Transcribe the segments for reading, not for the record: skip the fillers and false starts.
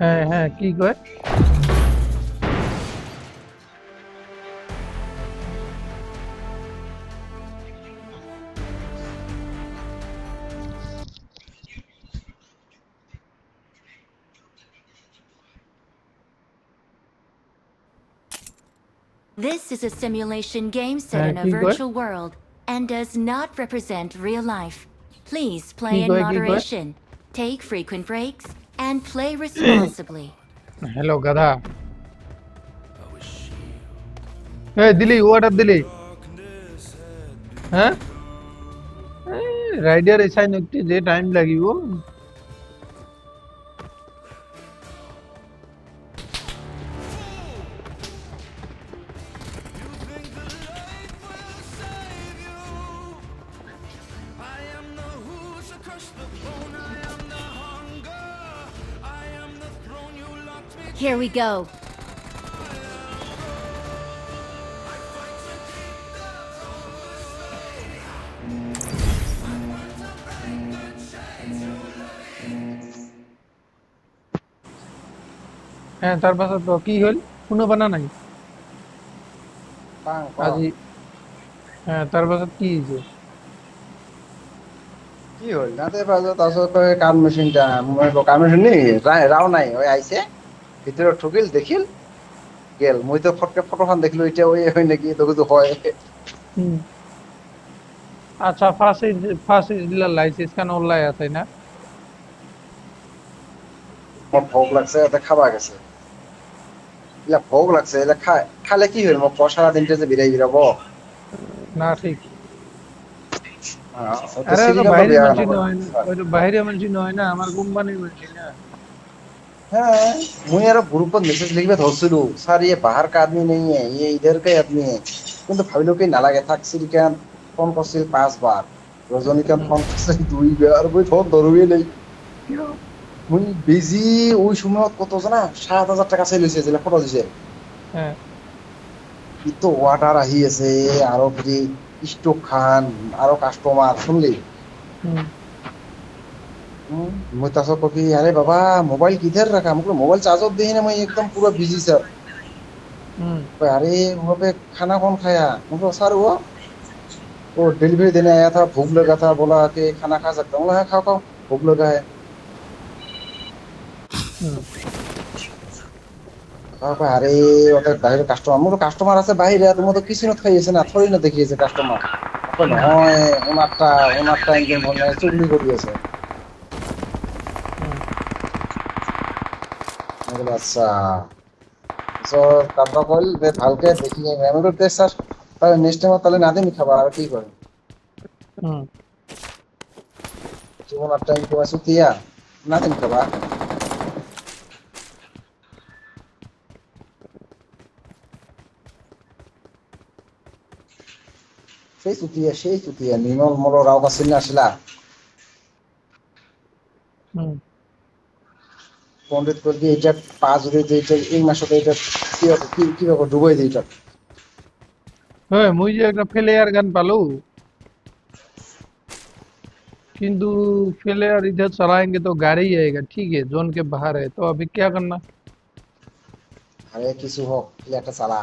হ্যাঁ হ্যাঁ কি কয় This is a simulation game set হ্যাঁ in a কি কয় virtual world and does not represent real life. Please কি play in কয় কি কয় moderation, take frequent breaks, and play responsibly. Hello গাধা এই দিলি অর্ডার দিলি হ্যাঁ রাইডার এসাইন একটু যে টাইম লাগিব Here we go. হ্যাঁ তার পাছত তো কি হল কোনো বানা নাই পাং ক আজি হ্যাঁ তার পাছত কি হয়েছে কি হল না তে পাজো তাসো তো কাম মেশিনটা মই কাম মেশিন নি রাও নাই ওই আইছে ভিতরে ঠকিল দেখিল গেল মই তো ফটোখান দেখলো এটা ওই হয় নাকি তো কিছু হয় হুম আচ্ছা ফাঁসি দিলা লাইসেন্স কেন ওলাই আছে না আমার ভোগ লাগছে এটা খাবা গেছে ইলা ভোগ লাগছে এলা খালে কি হইল মোক সারা দিনটা যে বিরাই বিরাবো না ঠিক ওটা আরে তো সিরিকাল তো বাইরে বিয়া মানুষ না নয় না ওই তো বাইরে মানুষ নয় না আমার কোম্পানির মানুষ না हाँ मुझे यार ग्रुप पर मैसेज लिख के धोसलू सर ये बाहर का आदमी नहीं है ये इधर का ही आदमी है কিন্তু ভাবিলো কি নালাগে থাক সিরিকান ফোন করছিল 5 বার রজনীকান্ত ফোন করছিল 2 বার বই ফোন ধরুই নাই মুই বিজি ওই সময়ত কত জানা 7000 টাকা চাই লৈছে যেলা ফটো দিছে হ্যাঁ ইতো ওয়াটার আহি আছে আৰু ফ্রি স্টক খান আৰু কাস্টমার শুনলি হুম मैं तसो को कि अरे बाबा मोबाइल किधर रखा मुझे मोबाइल चार्ज ऑफ देही ना मैं एकदम पूरा बिजी सर হুম अरे वहाँ पे खाना कौन खाया मुझे सर वो डिलीवरी देने आया था भूख लगा था बोला कि खाना खा सकता हूँ हाँ खाओ खाओ भूख लगा है হুম अरे ওটা বাইরে কাস্টমার মুখে কাস্টমার আছে বাইরে তুমি তো কিছু না খাইয়েছে না থরি না দেখিয়েছে কাস্টমার আপন হয় ওনারটা একজন মনে চুগলি করিয়েছে হুম বলে আচ্ছা তো তারপর বল বে ভালকে দেখি আমি তো টেস্ট স্যার তাহলে নেক্সট টাইম তাহলে না দিনই খাবার আর কি করে হুম জীবন আর টাইম তোমার সুতিয়া না দিন খাবার সেই সুতিয়া নির্মল মল রাও কাছিল না আসলা হুম পণ্ডিত করবি এটা 5 হইতে এটা এই মাসে এটা কি ব্যাপার ডুবাই দিই এটা হ্যাঁ মুই যে একটা ফ্লেয়ার গান পালো किंतु फ्लेयर इधर चलाएंगे तो गाड़ी ही आएगा ठीक है जोन के बाहर है तो अभी क्या करना আরে কিছু হোক একটা চালা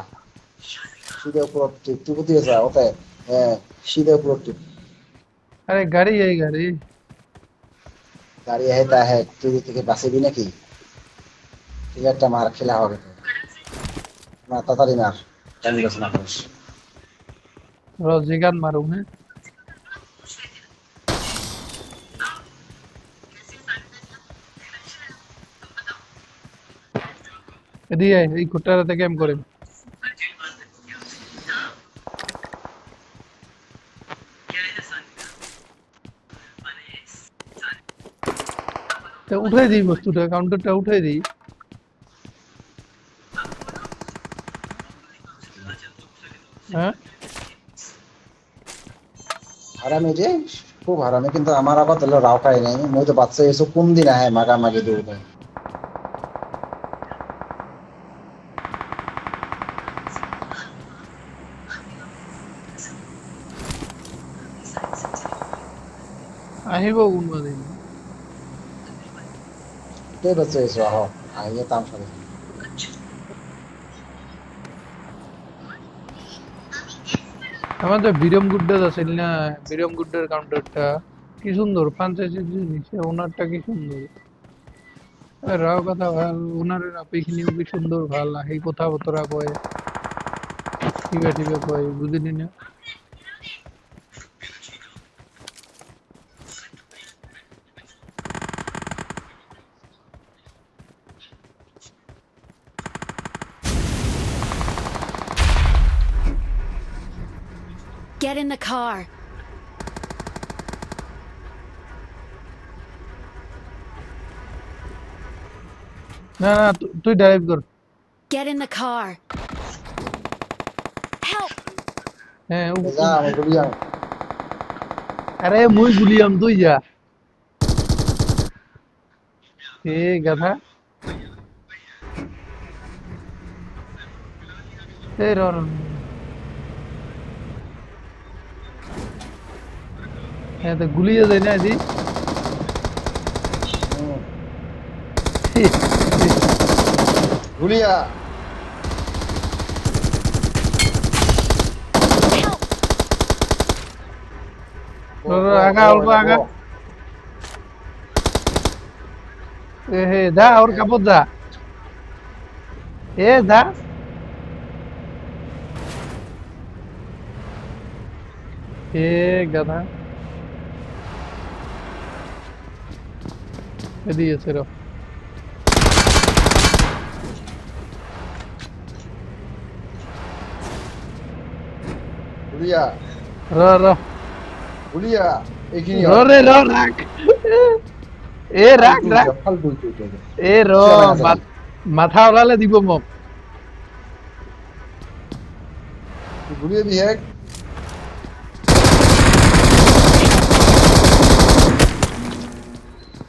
সিধে উপর তুই দিয়ে যা ওতে হ্যাঁ সিধে উপর अरे गाड़ी है गाड़ी দাঁড়িয়ে হেতা হে তুই থেকে বাঁচিবি নাকি ঠিক একটা মার খেলা হবে না তাড়াতাড়ি মার টাইম গেছে না করিস रोजिगान मारू है এদিকে এই কুট্টারাতে গেম করে তো উঠাই দিই বস্তুটা কাউন্টারটা উঠাই দিই হ্যাঁ হারামি রে খুব হারামি কিন্তু আমার আবার তাহলে রাও খাই নাই মই তো বাচ্চা এসে কোন দিন আহে মাগামাগি দৌড়ে আহিব কোনোবা দিন কে বাচ্চা এসে আহ আগে তাম সাথে আমাদের বিরম গুড্ডা আছিল না, বিরম গুড্ডার কাউন্টারটা কি সুন্দর ফ্রাঞ্চাইজি দিছে, ওনারটা কি সুন্দর। রাও কথা ভাল, ওনার আপেক্ষিনিও কি সুন্দর ভাল, সেই কথা বতরা কয়, কিবা কিবা কয় বুঝিনি না। Get in the car. না না, তুই ড্রাইভ কর। Get in the car. Help! হ্যাঁ যা আমার গুলি আন আরে মুই গুলিয়াম, তুই যা। এ গাধা, এই র র। হ্যাঁ তো গুলিয়ে যায় না এদি। গুলিয়া Help! আগা অল্প আগা। এ হে দা, ওর কাপড় দা। এ দা, এ গাধা এদিকে এসে র। গুলিয়া র র গুলিয়া এখানে র রে র, রাখ। এ রাখ রাখ। ফালতু এ র, মাথা ওলালে দিব মোক। গুলিয়ে দিয়ে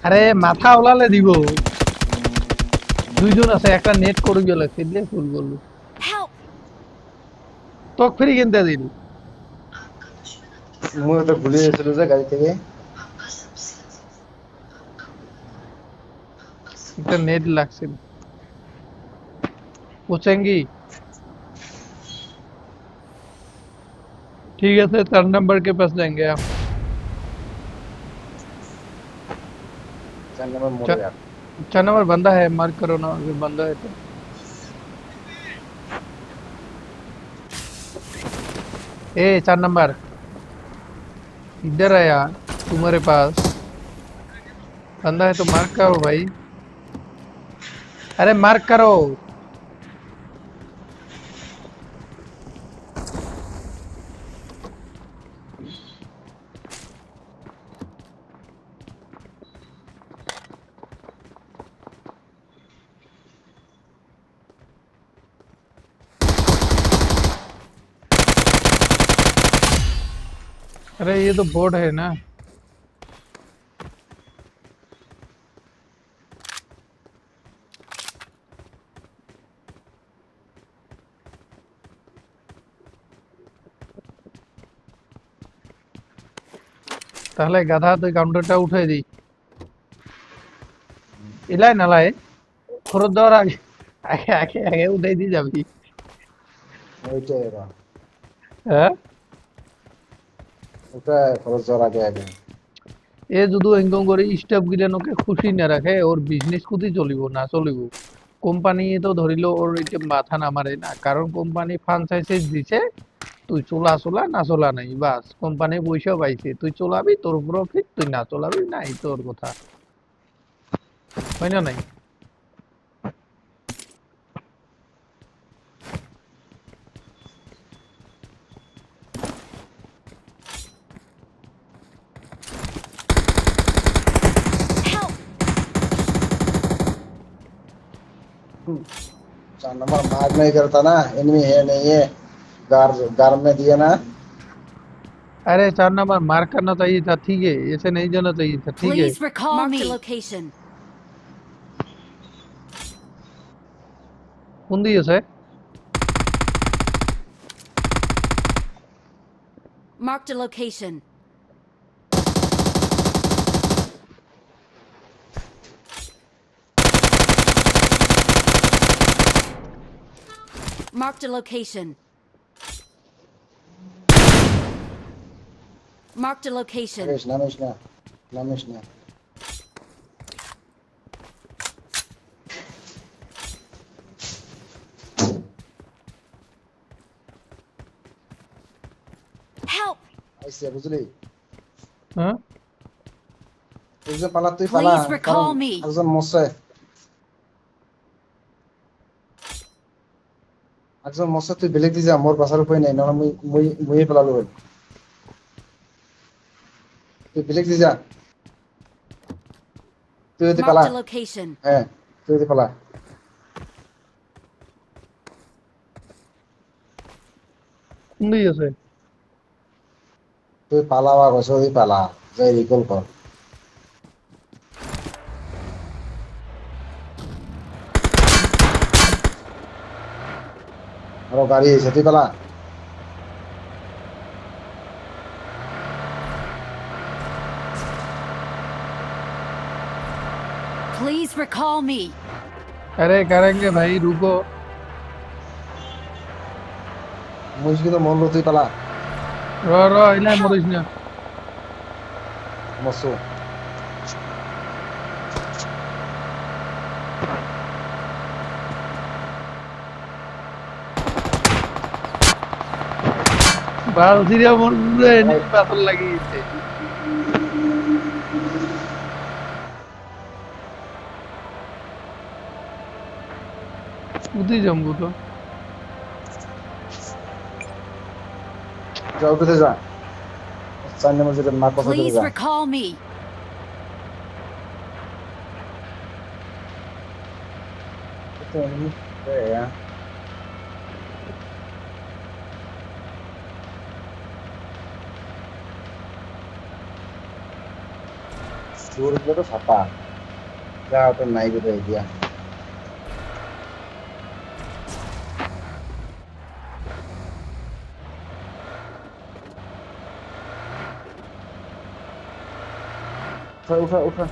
আরে মাথা ওলালে দিব। দুইজন আছে, একটা নেট করে গেল, সেদিকে ফুল করলো। Help! তক ফ্রি কিনতে দিল। মুই তো গুলিয়ে এসেছিল যে গাড়ি থেকে একটা नेट লাগছিল। पूछेंगी ठीक है सर, 4 नंबर के पास जाएंगे आप। 4 নম্বর মোড়ে আর 4 नंबर बंदा है, मार्क करो ना अगर बंदा है तो। ए 4 नंबर इधर है यार, तुम्हारे पास बंदा है तो मार्क करो भाई। अरे मार्क करो। अरे ये तो बोर्ड है ना। তাহলে গাধা তুই কাউন্টারটা উঠাই দি। ইলাই নালাই খরচ দেওয়ার আগে আগে আগে আগে উঠাই দিয়ে যাবি। ওইটাই এরা হ্যাঁ, ওটা খরচ যাওয়ার আগে আগে এ যদি ইনকাম করে স্টাফ গিলানোকে খুশি না রাখে, ওর বিজনেস কোথায় চলিব না চলিব। কোম্পানি তো ধরিল ওর এটা মাথা না মারে না, কারণ কোম্পানি ফ্রাঞ্চাইজিস দিছে, তুই চলা চলা না চলা নাই, বাস কোম্পানি পয়সা পাইছে, তুই চলাবি তোর প্রফিট, তুই না চলাবি নাই তোর কথা, হয় না নাই। Help! 4 नंबर मार नहीं करता ना, एनिमी है नहीं है गार गार में दिया ना अरे 4 नंबर मार करना चाहिए था, ठीक है, ऐसे नहीं जाना चाहिए था, ठीक है। Please recall Mark me. The location. কোন দিয়েছে? Marked a location. Marked a location. Marked a location. Name is না নামিস না Help! আইসে বুঝলি হ্যাঁ একজন পালা তুই পালা Please recall কারণ me. একজন মরছে তুই বেলেগ দি যা মোর বাসার উপায় নাই না মুই পেলালো তুই বেলেগ দি যা তুই যদি পালা Marked a location. হ্যাঁ তুই যদি পালা কোন দিকে আছে তুই পালাবা গছ তুই পালা যাই রিকল কর আরো গাড়ি এসে তুই পালা Please recall me. अरे करेंगे भाई रुको মুই কিন্তু মরলো তুই পালা रो रो इला मरिस ना মরছো बाल सिरिया मरले नी पाथर লাগি গেছে উদি জম্বু তো যাও কোথায় যা 4 নম্বর যেটা না কথা Please যা recall me. দূরগুলো তো ফাঁকা যা তো নাই বোধহয় দিয়া উঠা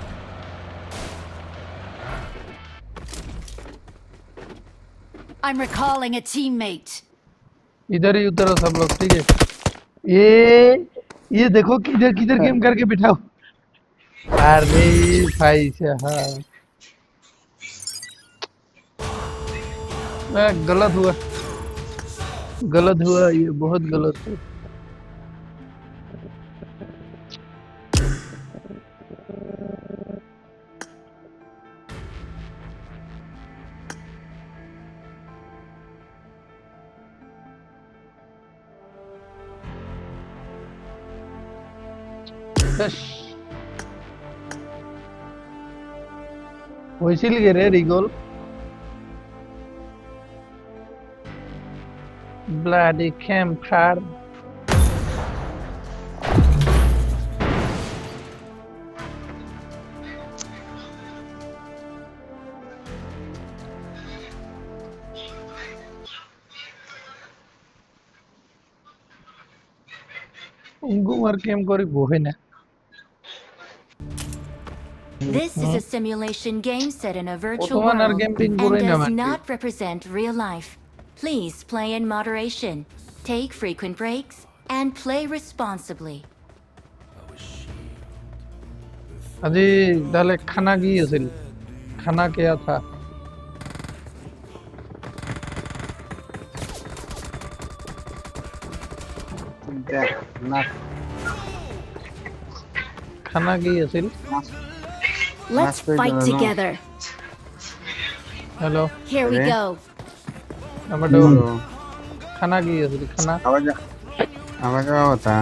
I'm recalling a teammate. इधर ही उतरो सब लोग ठीक है ये देखो किधर किधर गेम करके बिठाओ अरे भाई साहब गलत हुआ ये बहुत गलत हुआ হৈছিল গে রে রিগল ব্লাডি ক্যাম্পার উঙ্গুমার কেম করি বহে না This is a simulation game set in a virtual Otoman R world game ping and করে না does মানছি। not represent real life. Please play in moderation, take frequent breaks, and play responsibly. আজি তাহলে খানা কি আছিল খানা কেয়া থা দেখ না খানা কি আছিল Let's fight together. Hello Here we Okay. go. Number 2 খানা কি আছিল খানা आवाज होता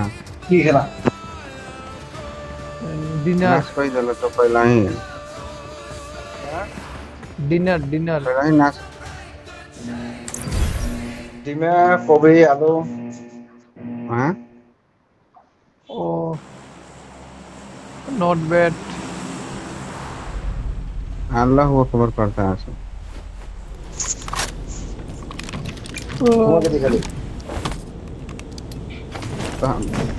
কি খেলা ডিনার नाच कोई चलो तो पहला ही ডিনার ডিনার पहला ही नाच ডিমা কবি আলু हाँ ও নট ব্যাড अल्लाह वो खबर करता है सो তোমাকে দেখালি तो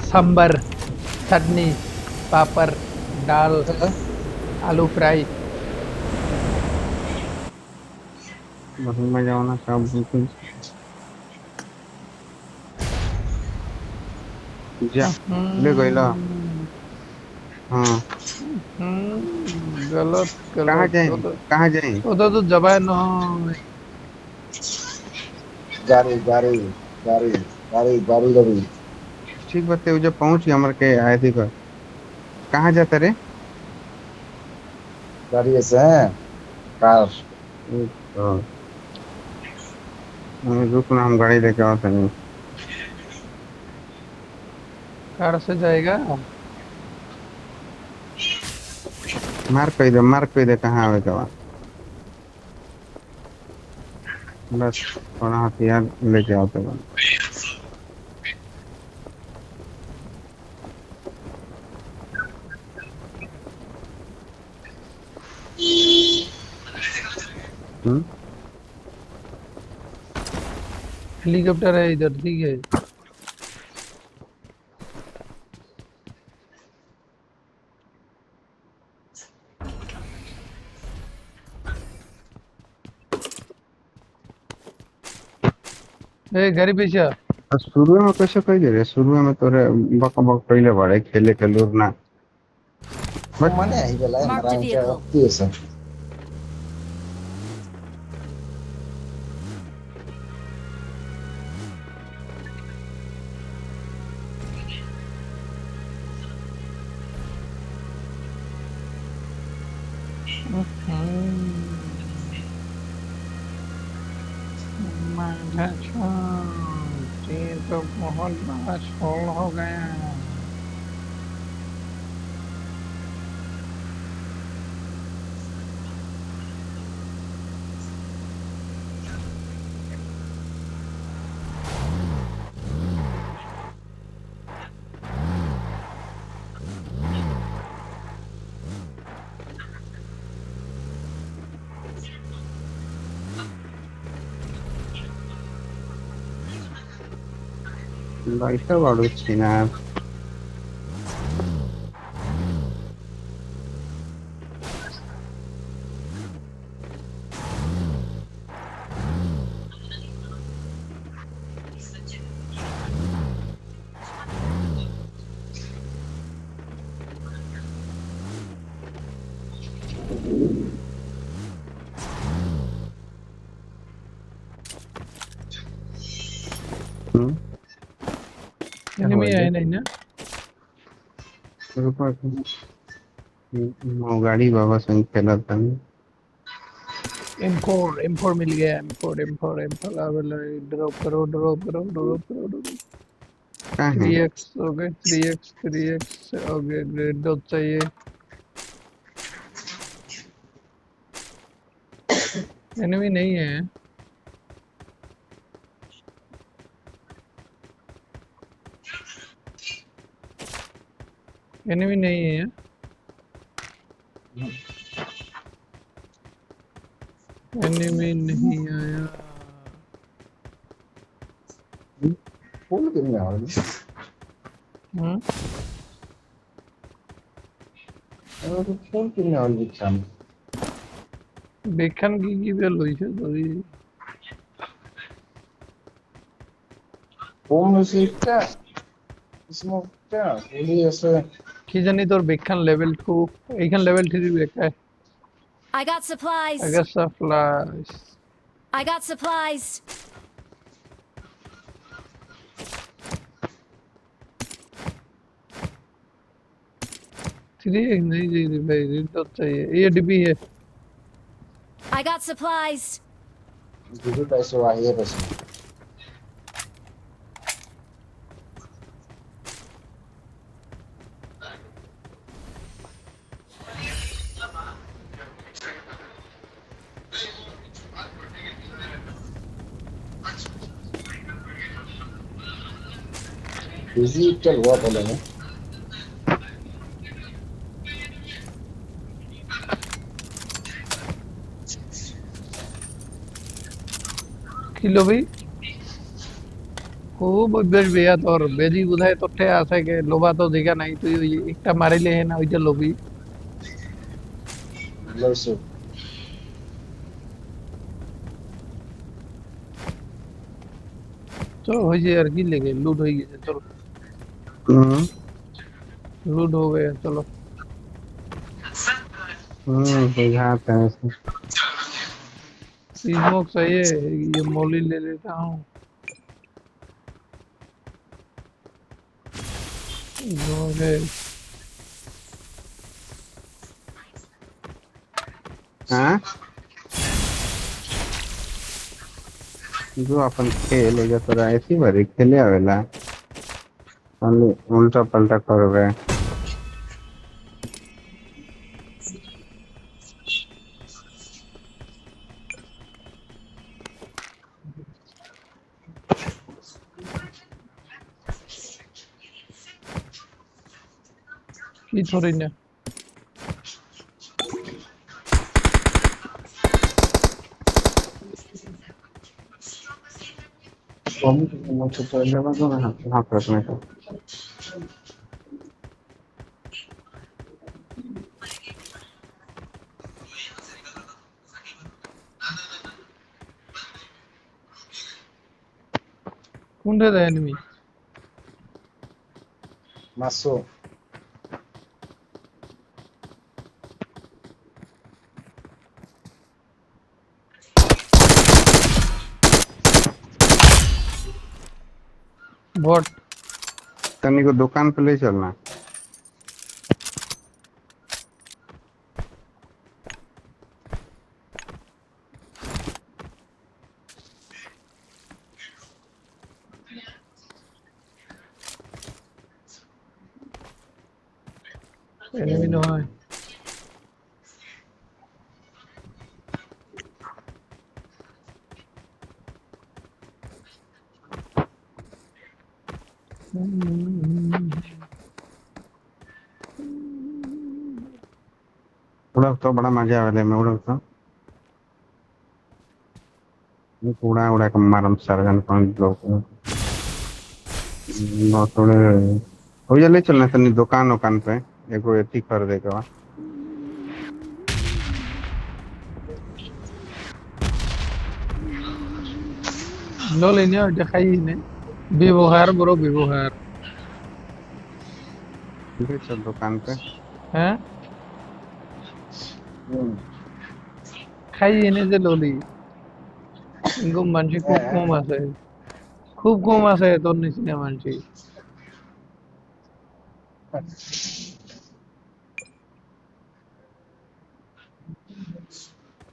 सांबर चटनी पापड़ दाल आलू फ्राई बस में जाओ ना सब बिल्कुल जा ले गइला। हाँ। गलत कहाँ गलत जाए? कहाँ जाए? ওটা তো যাবাই নহয় गाड़ी गाड़ी गाड़ी गाड़ी गाड़ी गाड़ी ठीक बात है, वो जब पहुंच गया, हमारे के आए थे घर। कहाँ जाता रे? गाड़ी ऐसे है कार तो रुक ना, हम गाड़ी लेके आते हैं। कार से जाएगा मार कह दे कहाँ आवे का। बस थोड़ा हथियार लेके आते हैं। हम्म। हेलीकॉप्टर है इधर ठीक है ए गाड़ी पीछे आ। और शुरू में कैसे कह दे रे? शुरू में तोरे बक बक पहले बड़े खेले के लूर ना। बस माने आई बेला Marked a हमारा क्या vehicle. होती है सर ये तो बहुत बड़ा शोर हो गया लाइटा बाड़ू छीना। हम्म। एनिमी है नहीं ना रुको, गाड़ी बाबा संग खेला था। M4 मिल गया M4 ड्रॉप करो कहाँ है? 3x हो गए 3x हो गए ग्रेड डॉट चाहिए एनिमी नहीं है एनिमी नहीं है एनिमी नहीं आया फुल कितने और हम्म फुल कितने और बिछाम बेखान की बेल হইছে তবে होम म्यूजिकটা স্মোকটা গুলি আছে কি জানি তোর বেখান লেভেল 2 এইখান level 3 বেকায় I got supplies. I guess supplies I got supplies. Three नहीं चाहिए भाई रेड डॉट चाहिए ये डिब्बी है I got supplies. দিদি পাইছো আহিয়ে পাইছো डिजिटल हुआ बोले ना কিলো ভাই খুব অভ্যাস বেয়া তোর বেজি বোধহয় তোর ঠে আছে কে লোভা তো দেখা নাই তুই ওই একটা মারিলে হে না ওইটা লোভি লইছো তো হয়ে যায় আর কি লেগে লুট হয়ে গেছে চল हम्म लूट हो गया, चलो। बुझाता है ऐसे। स्मोक सही है, ये मोली ले लेता हूँ। स्मोक है। हाँ, जो अपन खेल हो जाता रहा ऐसी बारी खेले आवेला, खाली उल्टा पल्टा करवे। ये थोड़ी ना। मुझे तो लगा तो ना हाथ रखने का। कौन सा एनिमी? মাসো बॉट। तनी को दुकान पे ले चलना। एनिमी নহয়। उड़ा तो बड़ा मजा आवेला मैं उड़ा तो। मैं उड़ा उड़ा के मारम सरगन पांच लोग। नो थोड़े हो जा ले चलना तनी दुकान पे एगो एथी कर देगा। লল এনে ওইটা খাই এনে। ব্যবহার বড় ব্যবহার। ले चल दुकान पे। হ্যাঁ, খাই এনে যে ললি, এরকম মানুষ খুব কম আছে। খুব কম আছে তোর নিচিনা মানুষ।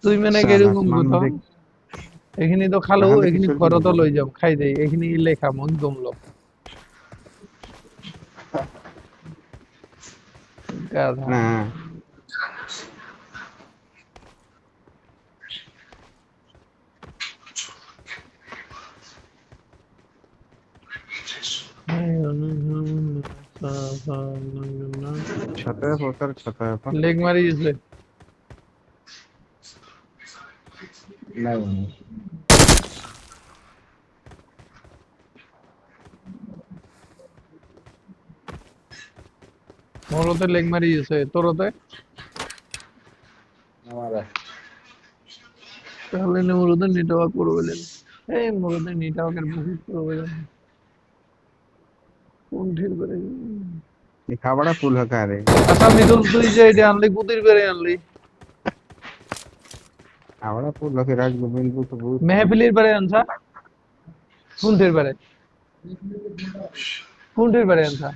তুই মানে साला কিরকম आसमान কত? में देख এইখিনি তো খালো, कहाँ देखी এইখিনি चल ঘৰতো चल। লৈ যাম, খাই দেই, এইখিনি ইলে খাম একদম লগ। গাধা। ना छतरे पर उतर छतरे पर। লেগ মারি দিছে। নাই মোরতে লেগ মারি দিছে, তোরতে? আমার তাহলে মোরতে নেটওয়ার্ক করবেন। এই মোরতে নেটওয়ার্কের বহুত প্রবলেম। কোন ঠিক করে? दिखा बड़ा फूल है का रे। আচ্ছা মিদুল, তুই যে এটা আনলি কুতির বেড়ে আনলি, आवड़ा फूल है कि राज गोविंद को तो बहुत মেহফিলির বেড়ে আনছা? কোনটির বেড়ে? কোনটির বেড়ে আনছা?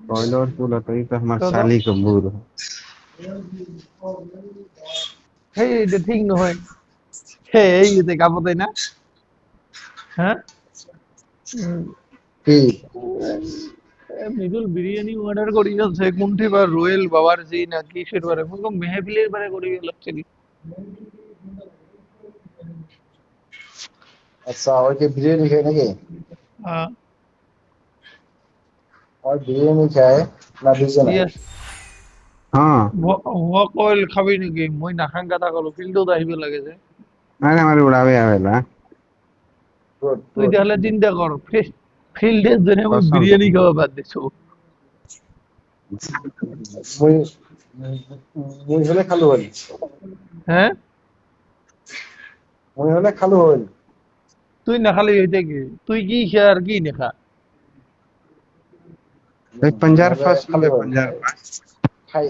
बॉयलर फूल है तो ये तो हमारे কত? साली का बूर है। হেই এটা ঠিক নহয়। এই এতে কাপতে না। হ্যাঁ। উম, কি মৃদুল বিরিয়ানি অর্ডার করি যাচ্ছে কোনটি বা রোয়েল বাবারজি না কিসের বারে মুখো মেহফিলের বারে করি যাচ্ছে কি? আচ্ছা ওই কি বিরিয়ানি খায় নাকি হ্যাঁ। ওই বিরিয়ানি খায় না বুঝে না ইয়েস। हाँ কইল খাবি নাকি? মই নাখাং কথা কলো, ফিল্ডত আহিব লাগে যে। अरे हमारे उड़ावे आवेला গুড তুই গুড তাহলে চিন্তা কর, ফিল্ডের জন্য মই कसम বিরিয়ানি খাওয়া বাদ দিছো। মুই মুই হলে খালো হল হ্যাঁ, মুই হলে খালো হল তুই নাখালি হইতে কি? তুই কি খা আর কি নেখা? ওই পাঞ্জার নহ'লে ফাঁস খালো হবে হয় পাঞ্জার ফাঁস খাই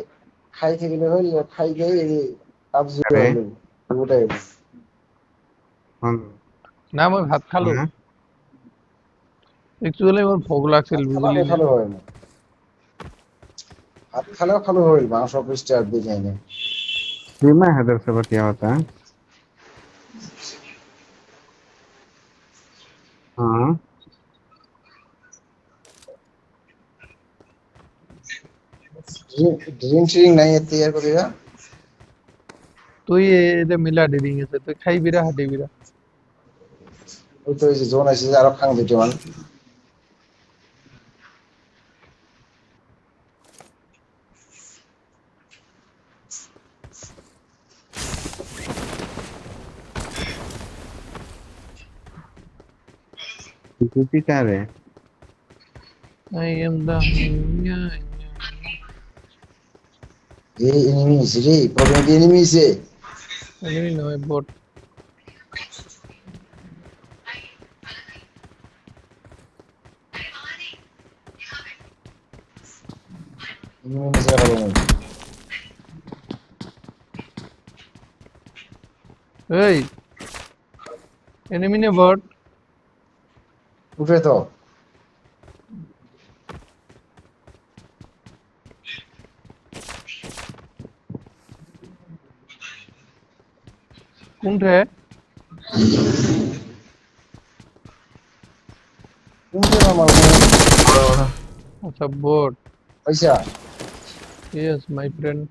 খাই থাকিলে হ'ল খাই গৈ এই কাবজি আরে হ'লো গোটাই হুম, না মই ভাত খালো হ্যাঁ একচুয়ালি মোৰ ভোক লাগছিল ভাত খালা বুঝলি না খালো হয় না ভাত খালেও খালো হইল মাংস পিসটা আর বিরিয়ানি धीमा हैदर से बतिया होता है हाँ ড্রিঙ্ক ট্রিঙ্ক নাই এতে ইয়ার করিবা তুই এতে মিলা ডিডিং আছে তুই খাই বিরা হাঁটি বিরা ওই তো ওই যে জোন আছে যে আরো খাং দিতে মান ड्यूटी क्या रे আই এম দা এই এনিমিস রে প্রবলেম দি এনিমিস এ এনিমি নয় বট এনিমিস এর প্রবলেম এই এনিমি নে বট উঠে তো কোনঠে উঠে না মার আচ্ছা বট পয়সা ইয়েস মাই ফ্রেন্ড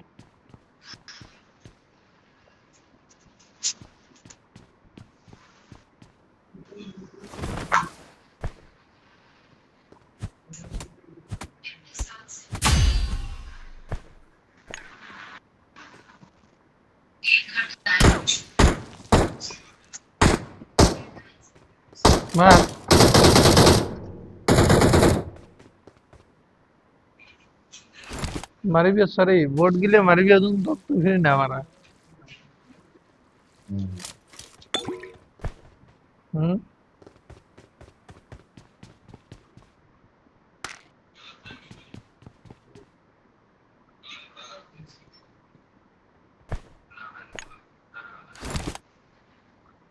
মার মারিবি সরি বট গিলে মারিবি আদুন তো তুই না মারা হুম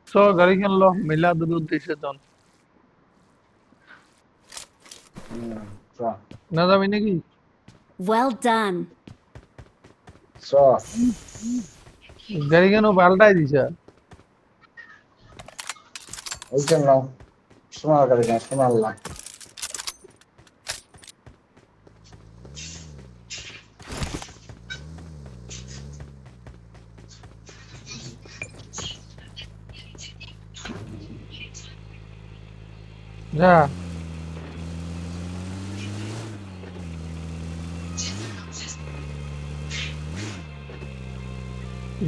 সো গাড়ি কিনলো মিলা দুধ দিছে জন না যাবি নাকি Well done. সো গাড়ি কেন পাল্টাই দিছে ওইখান নাও সোনার গাড়ি না সোনার লাগ যা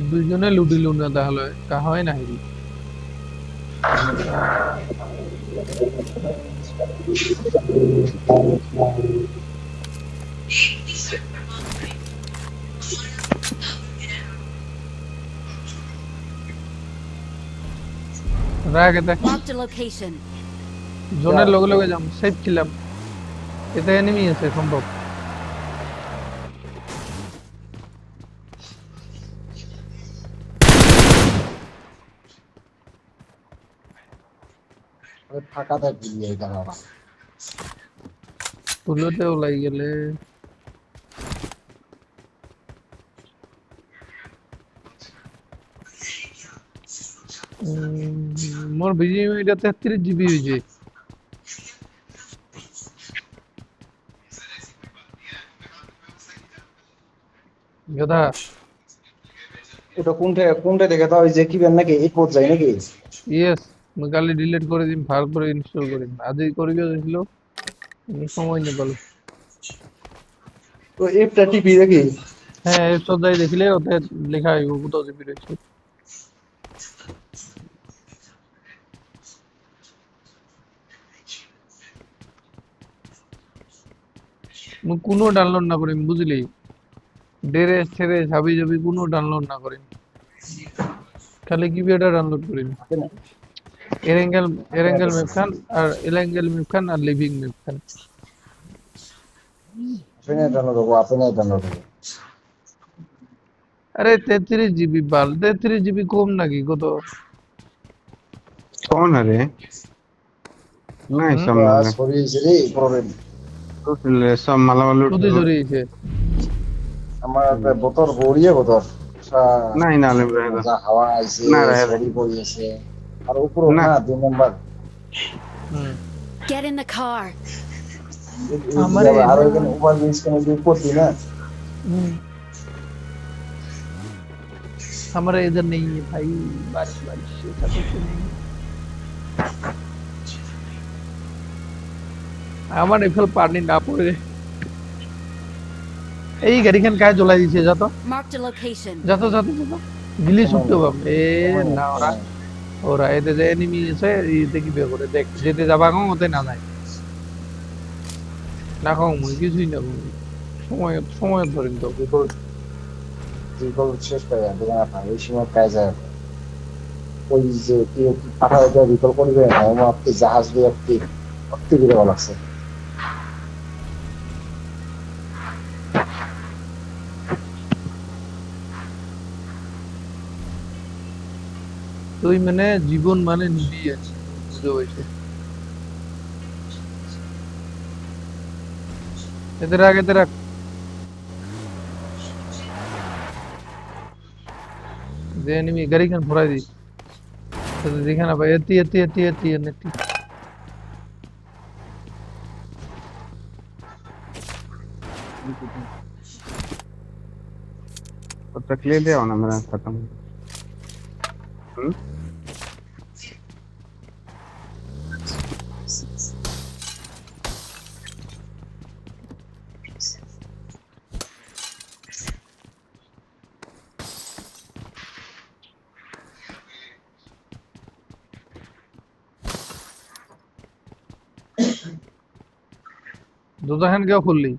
দুইজনে লুটিলু না তাহলে কাহয় নাহি রাগ এটা Marked a location. জোনের লগে লগে যাম সেফ ছিলাম এতে এনিমি আছে সম্ভব ওই ফাঁকা থাকবি এই দাঁড়াবা তুলোতে ওলাই গেলে মোর বিজিএম এটা 33 জিবি হইছে গদা ওটা কোনটা দেখে তো ওই যে কি বেন নাকি এই কোড যায় নাকি ইয়েস মই কালি ডিলিট করে দিম ভাল করে ইনস্টল করিম আজই করিবে দিছিল সময় নে বল তো এপটা টিপি নাকি হ্যাঁ এই সদাই দেখিলে ওতে লেখা আইব কত জিবি রয়েছে মই কোনো ডাউনলোড না করিম বুঝলি ডেরেস ছেড়ে হাবি যাবি কোনো ডাউনলোড না করিম খালি কিপ্যাডটা ডাউনলোড করিম এরেঙ্গেল ম্যাপ খান আর এলেঙ্গেল ম্যাপ খান আর লিভিং ম্যাপ খান আপনি ডাউনলোড হবো, আপনি ডাউনলোড হবো। আরে 33 জিবি বাল, 33 জিবি কম নাকি কত? कौन है रे? नहीं হুম, सब माले সরি রে প্রবলেম। लूट ले, सब माला वाला लूट সুদি ले। জড়িয়েছে। আমার বতর গড়িয়ে বতর नहीं ना ले रहे तो। মজা হাওয়া আইছে, ना रहे সরি পড়িয়েছে। আর উপরে ना। না 2 number hmm, Get in the car. আমারে আর না। ওইখানে ওভার ব্রিজ কেন দিয়ে করতি না? হুম, हमारा इधर नहीं है भाई, बारिश बारिश ऐसा कुछ नहीं है। আমার এফেল পানি না পড়ে এই গাড়িখান কায় জ্বলাই দিছে, যা তো Marked a location. যা তো যা তো যা তো গিলি ছুটতে সময় পারবে এ সময় না। ওরা সময়। ওরা এতে যে এনিমি আছে এইতে কি বের করে দেখ, যেতে যাবা কম ওতে না যায় না কম কিছুই না কম সময় সময় ধরেন তো। রিকল শেষ করে দেন দেখেন আপনার এই সময় কাজে ওই যে কি পাঠাও দিয়ে রিকল করবে না, আমার আপনি জাহাজ দিয়ে আপনি অতি করে ভালো লাগছে। তুই মানে জীবন মানে নিবি আছে, বুঝতে পারছি। এতে রাখ এতে রাখ, যে এনিমি গাড়িখান ভরাই দি দেখে না ভাই, এতি এতি এতি এতি এতি तो तक ले ले आओ ना मेरा खत्म। हम्म? দোজাখান কেউ খুললি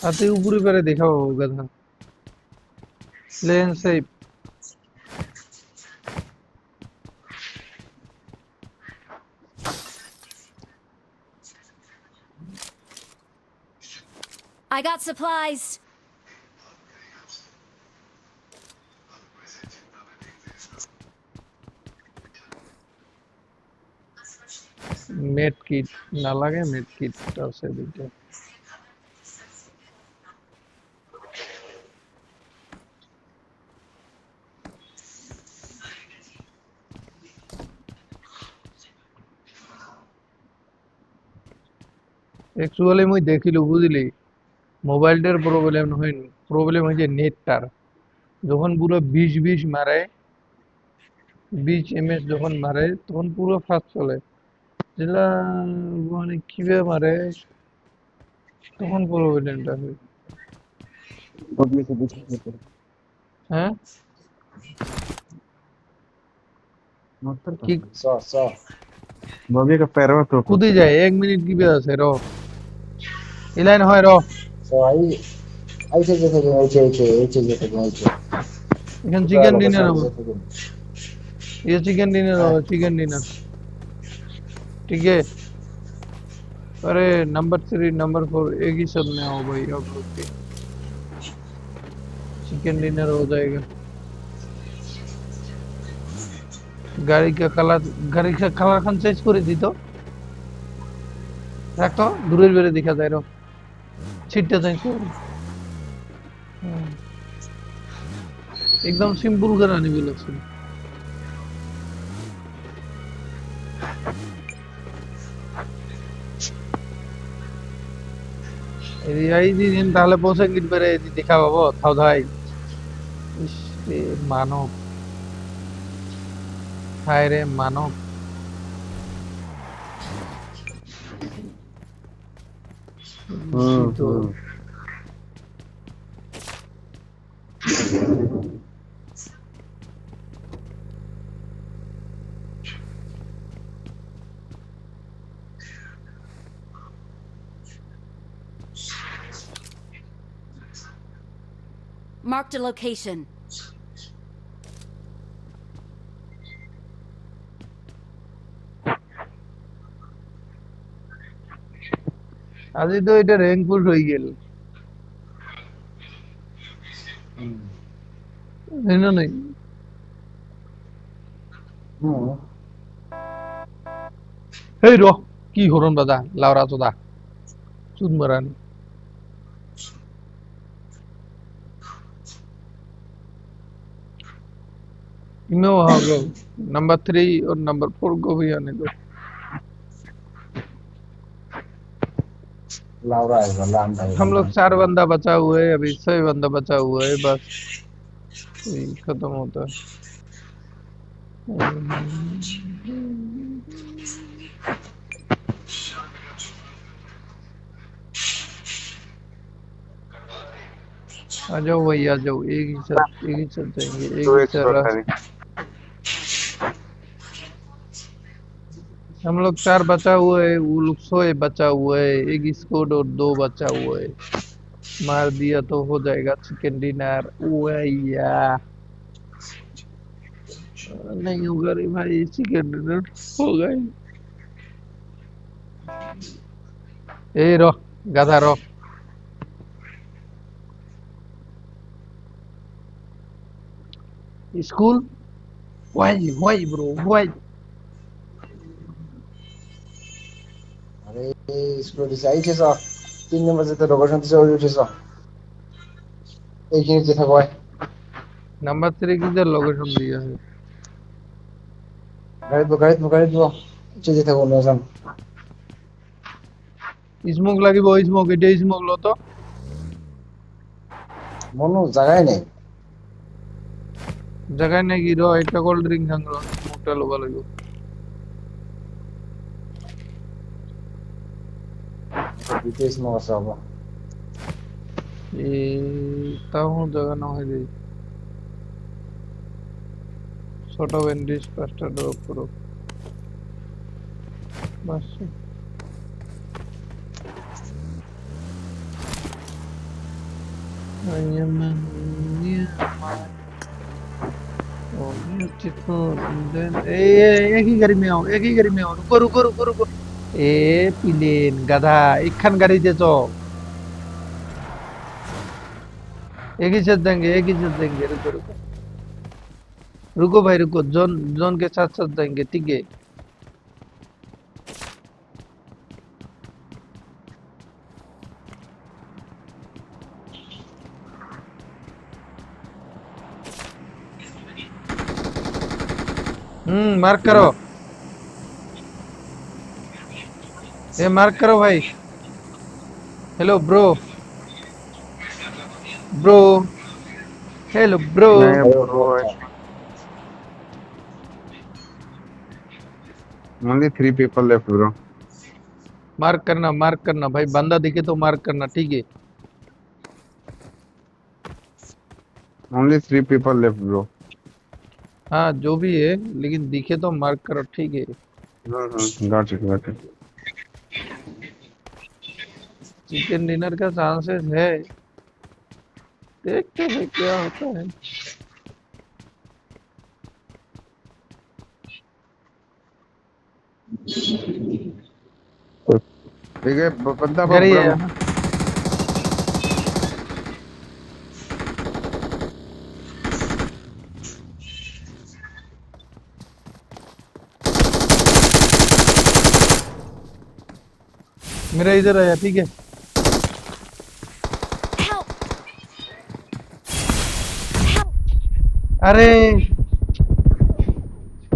আর তুই উপরে পেরে দেখাবো গাধা lane safe. I got supplies. Made kit না লাগে, মেড কিট আছে দুইটা। একচুয়ালি মুই দেখিলো বুঝলি, মোবাইলটার প্রবলেম হয়নি, প্রবলেম হয়েছে নেটটার। যখন পুরো 20 মারে, 20 ms যখন মারে তখন পুরো ফাস্ট চলে, যেটা মানে কিভাবে মারে তখন প্রবলেমটা হয়। बदली से पूछ ले। হ্যাঁ मत কি कर। চ চ बॉबी का पैरवा तो কুদি যায় 1 মিনিট কি বের আছে র ইলাইন হয় র। চ আইছে যে থেকে এইছে যে থেকে এইছে এখানে পুরা চিকেন লোকেশন ডিনার হবে, যে থেকে। ये चिकन डिनर হ্যাঁ होगा, चिकन डिनर। ठीक है, अरे नंबर 3 नंबर 4 एक ही साथ में आओ भाई आप लोग के, चिकन डिनर हो जाएगा। গাড়ি का कलर खान चेंज করে দিত, রাখ তো দূরের বেরে দেখা যায় র, সিটটা চেঞ্জ করে। হুম, একদম সিম্পল করে আনিবি লাগছে। এই দিন তাহলে পৌঁছে গিট বেড়ে দেখা পাবো থাও ধাই। ইস রে মানব, হায় রে মানব। তো Marked a location. আজি তো এটা র্যাঙ্ক পুশ হয়ে গেল না নাই এই র কি হরন বাজা লাউরা চোদা চুদ মারানি इनमें वहाँ गो नंबर 3 और नंबर 4 को भी आने दो लाउरा है लाम भाई हम लोग 4 बंदा बचा हुआ है अभी 6 बंदा बचा हुआ है बस यही खत्म होता है आ जाओ भाई आ जाओ एक ही साथ जाएंगे एक तो ही एक साथ छोटा हम लोग 4 बचा हुआ है वो लोग 100 बचा हुआ है एक स्क्वाड और 2 बचा हुआ है मार दिया तो हो जाएगा चिकन डिनर या नहीं होगा रे भाई चिकन डिनर होगा ही ए रो गाधा रो स्कूल वाई ब्रो वाई अरे इसको डिसाइड है सर 3 नंबर से तो लोकेशन से हो जाए सर एक ही जगह कोई नंबर 3 किधर लोकेशन दिया है गाइड दो चीजें थे बोलने सम स्मोक लगी वो स्मोक इटे स्मोक लो तो मनो जगह नहीं जगह नहीं गिरो এটা কোল্ড ড্রিঙ্ক সাংরো স্মোকটা লোবা লাগবে विदेश में वसा हुआ ए তাও জায়গা না হয় রে ছোট ব্যান্ডেজ পাঁচটা ড্রপ করো বাস एक ही गाड़ी में आओ रुको ए प्लेन गधा एक खान गाड़ी दे तो एक ही साथ देंगे रुको भाई रुको जोन के साथ देंगे ठीक है मार्क करो मार्क करो भाई hello bro hello bro only 3 people left bro mark करना भाई बंदा दिखे तो मार्क करना ठीक है only 3 people left bro हाँ जो भी है लेकिन दिखे तो मार्क करो ठीक है got it चिकन डिनर का चांसेस है देखते हैं क्या होता है ठीक है बंदा इधर ही है मेरा इधर आया ठीक है अरे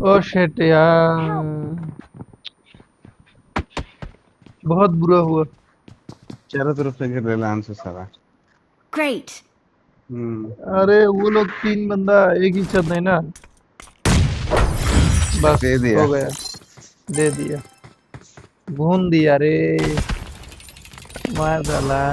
ओ शिट यार बहुत बुरा हुआ चारों तरफ से घेर लेला आंसू सारा Great. अरे वो लोग 3 बंदा एक ही छत है ना बस दे दिया हो गया दे दिया भून दिया रे मार डाला